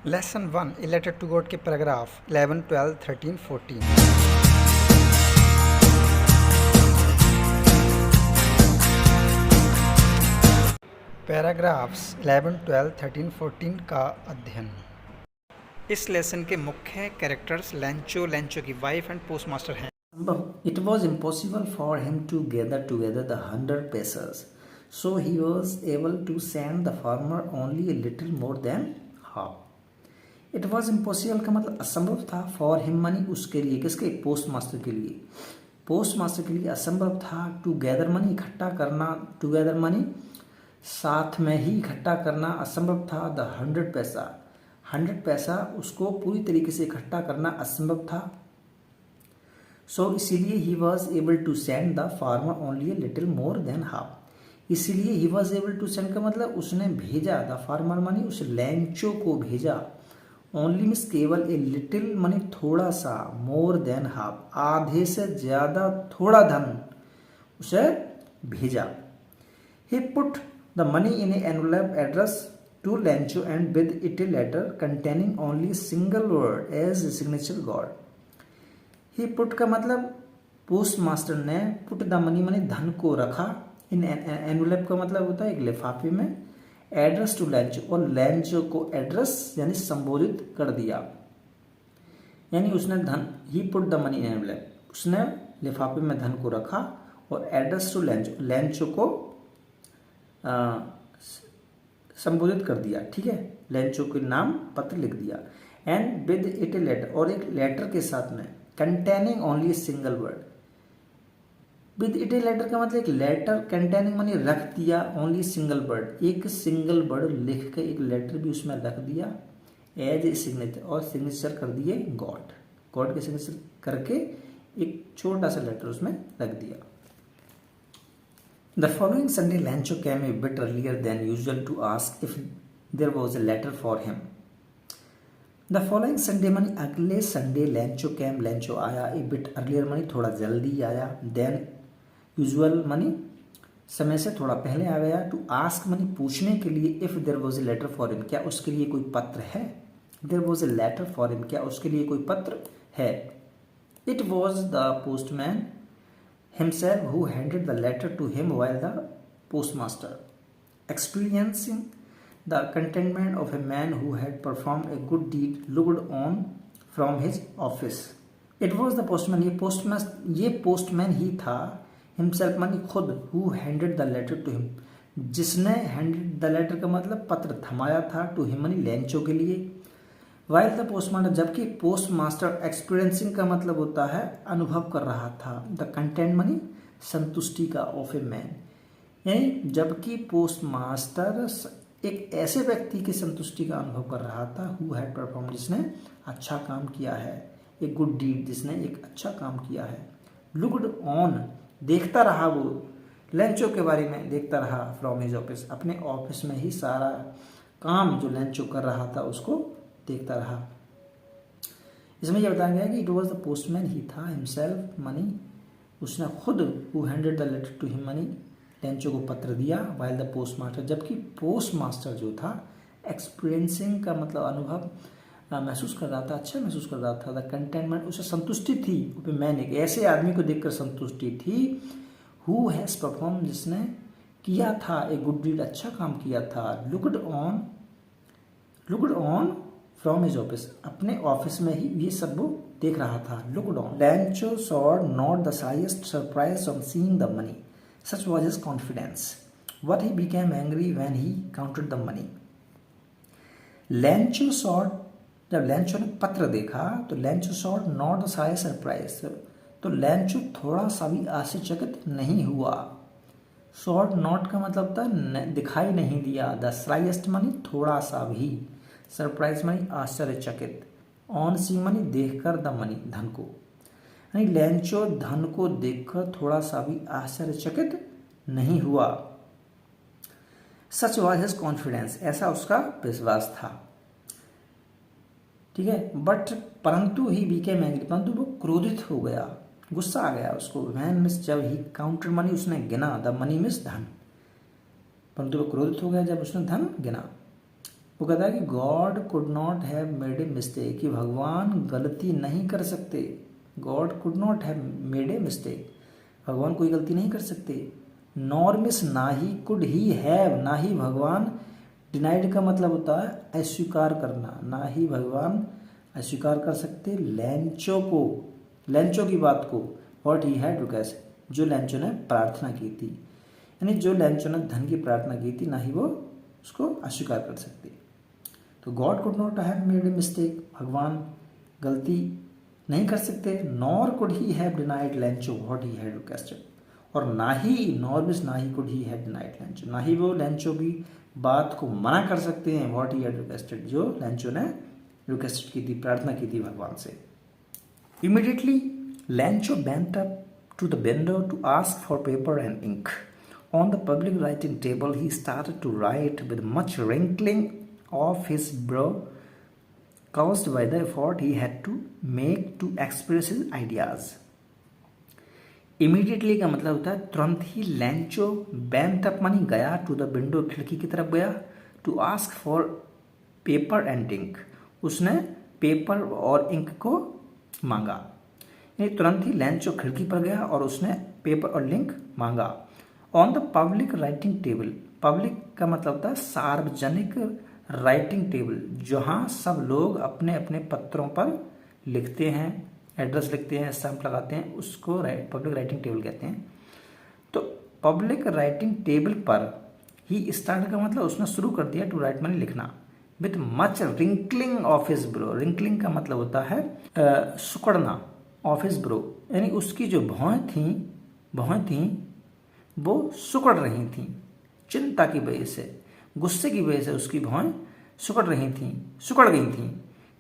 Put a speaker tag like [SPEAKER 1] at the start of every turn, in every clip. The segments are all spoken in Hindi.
[SPEAKER 1] Lesson 1 a letter to God के पैराग्राफ 11, 12, 13, 14। पैराग्राफ्स 11, 12, 13, 14 का अध्ययन। इस लेसन के मुख्य कैरेक्टर्स लेंचो की वाइफ एंड पोस्टमास्टर हैं।
[SPEAKER 2] It was impossible for him to gather together the 100 pesos, so he was able to send the farmer only a little more than half. It was impossible का मतलब असंभव था, for him मनी उसके लिए, किसके, पोस्टमास्टर के लिए। पोस्टमास्टर के लिए असंभव था टू गैदर मनी इकट्ठा करना, टुगेदर मनी साथ में ही इकट्ठा करना असंभव था। द 100 पैसा, 100 पैसा उसको पूरी तरीके से इकट्ठा करना असंभव था। सो इसीलिए he was able to send the farmer only a little more than half. इसीलिए he was able to send का मतलब उसने भेजा, द फार्मर मनी उस लैंचो को भेजा, ओनली मीन्स केवल, ए लिटिल मनी थोड़ा सा, मोर देन हाफ आधे से ज्यादा थोड़ा धन उसे भेजा। He put the money in a envelope address to Lencho and with it a letter containing only single word as signature God. He put का मतलब पोस्ट मास्टर ने, पुट द मनी मनी धन को रखा, इन एनवेलप का मतलब होता है एक लिफाफे में, एड्रेस टू लैंचो और लैंचो को एड्रेस यानी संबोधित कर दिया। यानी उसने धन, he put the money in envelope, उसने लिफाफे में धन को रखा और एड्रेस टू लैंचो, लैंचो को संबोधित कर दिया, ठीक है, लैंचो के नाम पत्र लिख दिया। And with it a letter, और एक लेटर के साथ में, containing only single word, with it a letter का मतलब एक लेटर, कंटेनिंग मानी रख दिया, ओनली सिंगल वर्ड एक सिंगल वर्ड लिख के एक लेटर भी उसमें रख दिया, एज ए सिग्नेचर और सिग्नेचर कर दिए गॉड, गॉड के सिग्नेचर करके एक छोटा सा लेटर उसमें रख दिया। The following Sunday Lencho came a bit earlier than usual to ask if there was a letter for him. The following Sunday मनी अगले संडे लैंचो कैम, लैंचो आया, ए बिट अर्लियर मनी थोड़ा जल्दी आया, देन यूजुअल मनी समय से थोड़ा पहले आ गया, टू आस्क मनी पूछने के लिए, if there was a letter for him क्या उसके लिए कोई पत्र है, there was a letter for him क्या उसके लिए कोई पत्र है। It was the postman himself who handed the letter to him while the postmaster, experiencing the contentment of a man who had performed a good deed, looked on from his office. It was the postman, ये postman ही था, himself मानी खुद, who handed the letter to him, जिसने handed the letter का मतलब पत्र थमाया था, to him मानी लैंचो के लिए, वाइल द पोस्टमास्टर जबकि पोस्टमास्टर, एक्सपीरियंसिंग का मतलब होता है अनुभव कर रहा था, द कंटेंट मनी संतुष्टि का, ऑफ ए मैन, यानी जबकि पोस्टमास्टर एक ऐसे व्यक्ति की संतुष्टि का अनुभव कर रहा था, हु हैड परफॉर्म जिसने अच्छा काम किया है, एक गुड डीड जिसने एक अच्छा काम किया है, लुक्ड ऑन देखता रहा, वो लैंचो के बारे में देखता रहा, फ्रॉम हिज ऑफिस अपने ऑफिस में ही सारा काम जो लैंचो कर रहा था उसको देखता रहा। इसमें यह बताया गया कि इट वॉज द पोस्टमैन ही था, हिमसेल्फ मनी उसने खुद, who handed the letter to him मनी लैंचो को पत्र दिया, वाइल द पोस्टमास्टर जबकि पोस्टमास्टर जो था, एक्सपीरियंसिंग का मतलब अनुभव महसूस कर रहा था, अच्छा महसूस कर रहा था, द कंटेंटमेंट उसे संतुष्टि थी, मैंने एक ऐसे आदमी को देखकर संतुष्टि थी, हु हैज परफॉर्म जिसने किया था, एक गुड डीड अच्छा काम किया था, looked on from his office अपने ऑफिस में ही ये सब वो देख रहा था, looked on. Lencho saw not the साइएस्ट surprise on seeing the money, such was his confidence, what he became angry when he counted the money. Lencho saw, जब लैंचो ने पत्र देखा तो लैंचो सॉ नॉट द साइएस्ट सरप्राइज, तो लैंचो थोड़ा सा भी आश्चर्यचकित नहीं हुआ, सॉट नॉट का मतलब था दिखाई नहीं दिया, द स्लाइएस्ट मनी थोड़ा सा भी, सरप्राइज मनी आश्चर्यचकित, ऑन सी मनी देखकर, द मनी धन को, यानी लैंचो धन को देखकर थोड़ा सा भी आश्चर्यचकित नहीं हुआ, सच वाज हिज कॉन्फिडेंस ऐसा उसका विश्वास था, ठीक है, बट परंतु ही बीकेम एंग्री परंतु वो क्रोधित हो गया, गुस्सा आ गया उसको, वैन मिस जब ही काउंटेड मनी उसने गिना, द मनी मिस धन, परंतु वो क्रोधित हो गया जब उसने धन गिना। वो कहता है कि God could not have made a mistake, कि भगवान गलती नहीं कर सकते। God could not have made a mistake, भगवान कोई गलती नहीं कर सकते। नॉर मिस, ना ही कुड ही हैव, ना ही भगवान, डिनाइड का मतलब होता है अस्वीकार करना, ना ही भगवान अस्वीकार कर सकते लैंचो को, लैंचो की बात को, व्हाट ही हैड रिक्वेस्ट, जो लैंचो ने प्रार्थना की थी, यानी जो लैंचो ने धन की प्रार्थना की थी, ना ही वो उसको अस्वीकार कर सकते। तो God could not have made a mistake, भगवान गलती नहीं कर सकते। Nor could he have denied लैंचो what he had requested, और ना ही, नॉर मिस ना he could he have denied लैंचो, ना ही वो लैंचो की बात को मना कर सकते हैं, व्हाट ही हैड रिक्वेस्टेड, जो लैंचो ने रिक्वेस्ट की थी, प्रार्थना की थी भगवान से। Immediately लैंचो went up to the window to ask for paper and ink. On the public writing table, he started to write with much wrinkling of his brow, caused by the effort he had to make to express his ideas. Immediately का मतलब होता है तुरंत ही। लैंचो went up मानी गया, to the window खिड़की की तरफ गया, to ask for paper and ink, उसने पेपर और इंक को मांगा। तुरंत ही लैंचो खिड़की पर गया और उसने पेपर और लिंक मांगा। On the public writing table, public का मतलब होता है सार्वजनिक राइटिंग टेबल, जहाँ सब लोग अपने अपने पत्रों पर लिखते हैं, एड्रेस लिखते हैं, स्टैंप लगाते हैं, उसको पब्लिक राइटिंग टेबल कहते हैं। तो पब्लिक राइटिंग टेबल पर ही स्टार्ट का मतलब उसने शुरू कर दिया, टू राइट माने लिखना, with much wrinkling of his bro, wrinkling का मतलब होता है सुकड़ना, ऑफ हिज ब्रो, यानी उसकी जो भौहें थीं वो सुकड़ रही थीं, चिंता की वजह से, गुस्से की वजह से उसकी भौहें सुकड़ गई थीं।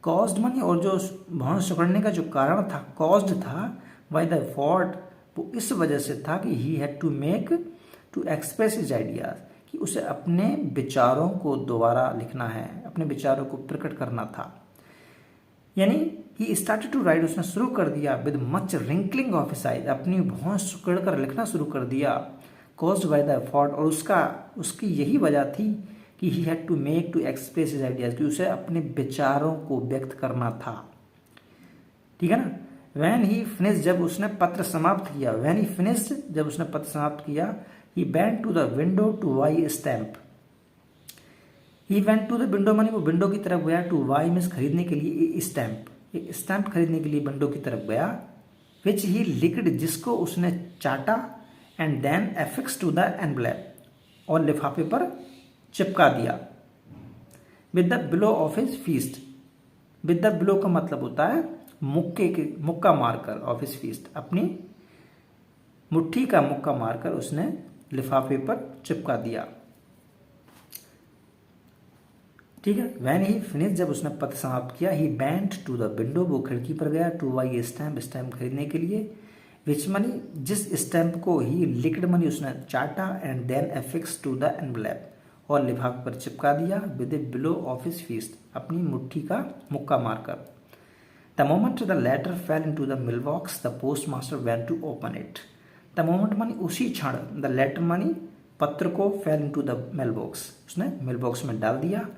[SPEAKER 2] कॉज्ड मानी, और जो भौहें सुकड़ने का जो कारण था, कॉज्ड था बाय द एफर्ट, वो इस वजह से था कि he had to express his ideas, कि उसे अपने विचारों को दोबारा लिखना है, अपने विचारों को प्रकट करना था। यानी ही स्टार्टेड टू राइट, उसने शुरू कर दिया, with much wrinkling of his eyes, अपनी भौं सुकड़ कर लिखना शुरू कर दिया, कॉज्ड बाय द एफर्ट, और उसकी यही वजह थी कि he had to make to express his ideas, कि उसे अपने विचारों को व्यक्त करना था। ठीक है ना। व्हेन ही फिनिश, जब उसने पत्र समाप्त किया, व्हेन ही फिनिश्ड, जब उसने पत्र समाप्त किया, he went to the window to buy a stamp, he went to the window मानी वो विंडो की तरफ गया, टू बाई मीन्स खरीदने के लिए, एक स्टैम्प खरीदने के लिए विंडो की तरफ गया, विच ही लिक्ड, जिसको उसने चाटा, and then affix to the envelope, और लिफाफे पर चिपका दिया, with the blow of his fist, with the blow का मतलब होता है मुक्का मारकर, ऑफ हिज फीस्ट, अपनी मुट्ठी का मुक्का मारकर उसने लिफाफे पर चिपका दिया। ठीक है। वैन ही फिनिश, जब उसने पत्र समाप्त किया, ही बेंट टू द विंडो, वो खिड़की पर गया, टू बाई स्टैम्प खरीदने के लिए, विच मनी, जिस स्टैम्प को ही लिक्ड मनी उसने चाटा, and then affix to the envelope, और लिफाफे पर चिपका दिया, with a blow of his fist, अपनी मुट्ठी का मुक्का मारकर। The moment the letter fell in to the mail box, the post master went to open it. The moment मानी उसी क्षण, द लेटर मानी पत्र को, fell in to the mail box, उसने मेल बॉक्स में डाल दिया।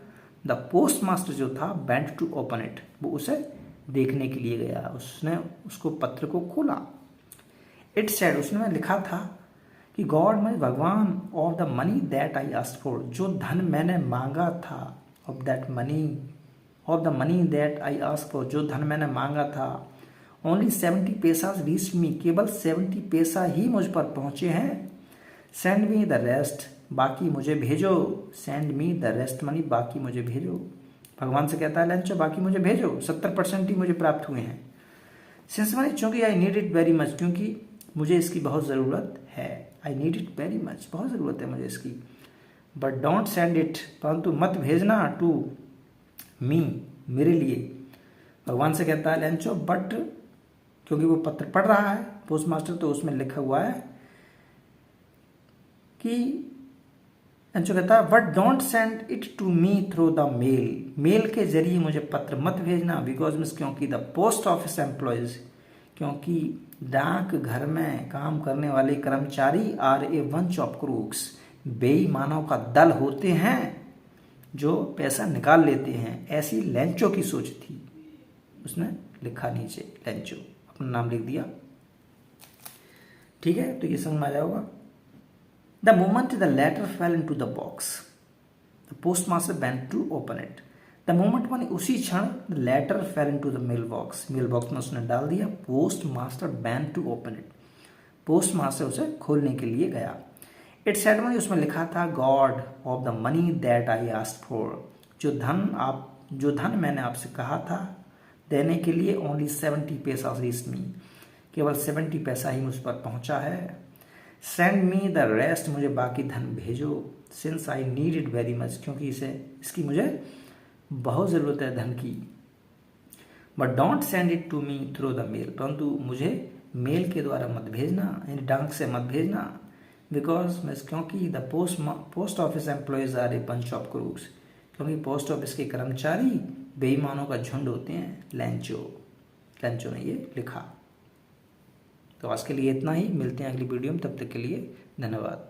[SPEAKER 2] द पोस्ट मास्टर जो था, बेंट टू ओपन इट, वो उसे देखने के लिए गया, उसने उसको पत्र को खोला। इट सेड, उसने लिखा था कि गॉड में भगवान, of the money that I asked for, जो धन मैंने मांगा था, of the money that I asked for, जो धन मैंने मांगा था, ओनली 70 पैसा रीच मी, केवल 70 पैसा ही मुझ पर पहुंचे हैं। सेंड मी द रेस्ट, बाकी मुझे भेजो। Send me the rest money, बाकी मुझे भेजो। भगवान से कहता है लैंचो, बाकी मुझे भेजो, 70% ही मुझे प्राप्त हुए हैं। सिंस मनी, चूंकि आई नीड इट वेरी मच, क्योंकि मुझे इसकी बहुत ज़रूरत है। आई नीड इट वेरी मच, बहुत ज़रूरत है मुझे इसकी। बट डोंट सेंड इट, परंतु मत भेजना, टू मी, मेरे लिए। भगवान से कहता है लैंचो, बट क्योंकि वो पत्र पढ़ रहा है पोस्ट मास्टर, तो उसमें लिखा हुआ है कि लैंचो कहता है, but don't send it to me through the mail, mail के जरिए मुझे पत्र मत भेजना, बिकॉज मीन्स, क्योंकि द पोस्ट ऑफिस एम्प्लॉयज, क्योंकि डाक घर में काम करने वाले कर्मचारी, are a bunch of crooks, बेईमानों का दल होते हैं। जो पैसा निकाल लेते हैं, ऐसी लेंचो की सोच थी। उसने लिखा नीचे लेंचो, अपना नाम लिख दिया। ठीक है, तो ये समझ में आ जाएगा। The moment the letter fell into the box, the postmaster went to open it. The moment माने उसी क्षण the letter fell into the mail box, mail box में उसने डाल दिया। Post master went to open it, post master उसे खोलने के लिए गया। इट सेड माने उसमें लिखा था God of the money that I asked for, जो धन मैंने आपसे कहा था देने के लिए, ओनली 70 पैसा रीच मी, केवल 70 पैसा ही मुझ पर पहुंचा है। सेंड मी द रेस्ट, मुझे बाकी धन भेजो। Since I need it very much, क्योंकि इसकी मुझे बहुत ज़रूरत है धन की। But don't send it to me through the mail, परंतु मुझे मेल के द्वारा मत भेजना, यानी डाक से मत भेजना। क्योंकि the post office employees are a bunch of crooks, क्योंकि पोस्ट ऑफिस के कर्मचारी बेईमानों का झुंड होते हैं। लेंचो ने ये लिखा। तो आज के लिए इतना ही, मिलते हैं अगली वीडियो में, तब तक के लिए धन्यवाद।